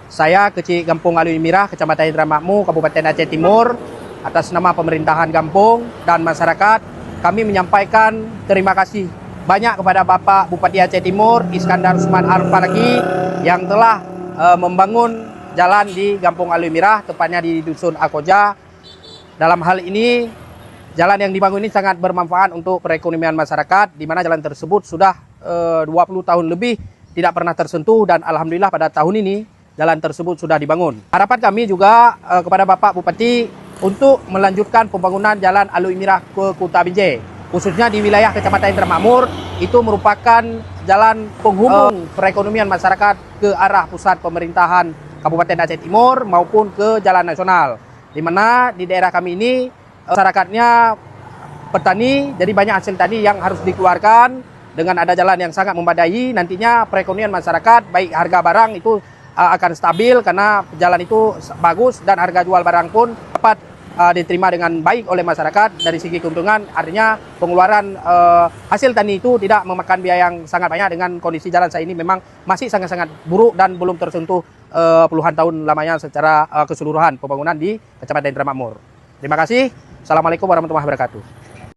Saya Kecik Gampung Alui Mirah, Kecamatan Indramayu, Kabupaten Aceh Timur, atas nama pemerintahan Gampung dan masyarakat, kami menyampaikan terima kasih banyak kepada Bapak Bupati Aceh Timur, Iskandar Usman Al-Falaki, yang telah membangun jalan di Gampung Alui Mirah, tepatnya di Dusun Akoja. Dalam hal ini, jalan yang dibangun ini sangat bermanfaat untuk perekonomian masyarakat, di mana jalan tersebut sudah 20 tahun lebih tidak pernah tersentuh, dan alhamdulillah pada tahun ini jalan tersebut sudah dibangun. Harapan kami juga kepada Bapak Bupati untuk melanjutkan pembangunan jalan Alui Mirah ke Kuta Binjai, khususnya di wilayah Kecamatan Indramayu. Itu merupakan jalan penghubung perekonomian masyarakat ke arah pusat pemerintahan Kabupaten Aceh Timur maupun ke jalan nasional, di mana di daerah kami ini masyarakatnya petani, jadi banyak hasil tani yang harus dikeluarkan. Dengan ada jalan yang sangat memadai, nantinya perekonomian masyarakat, baik harga barang itu akan stabil karena jalan itu bagus, dan harga jual barang pun dapat diterima dengan baik oleh masyarakat. Dari segi keuntungan, artinya pengeluaran hasil tani itu tidak memakan biaya yang sangat banyak. Dengan kondisi jalan saya ini memang masih sangat-sangat buruk dan belum tersentuh puluhan tahun lamanya secara keseluruhan pembangunan di Kecamatan Indramayu. Terima kasih. Assalamualaikum warahmatullahi wabarakatuh.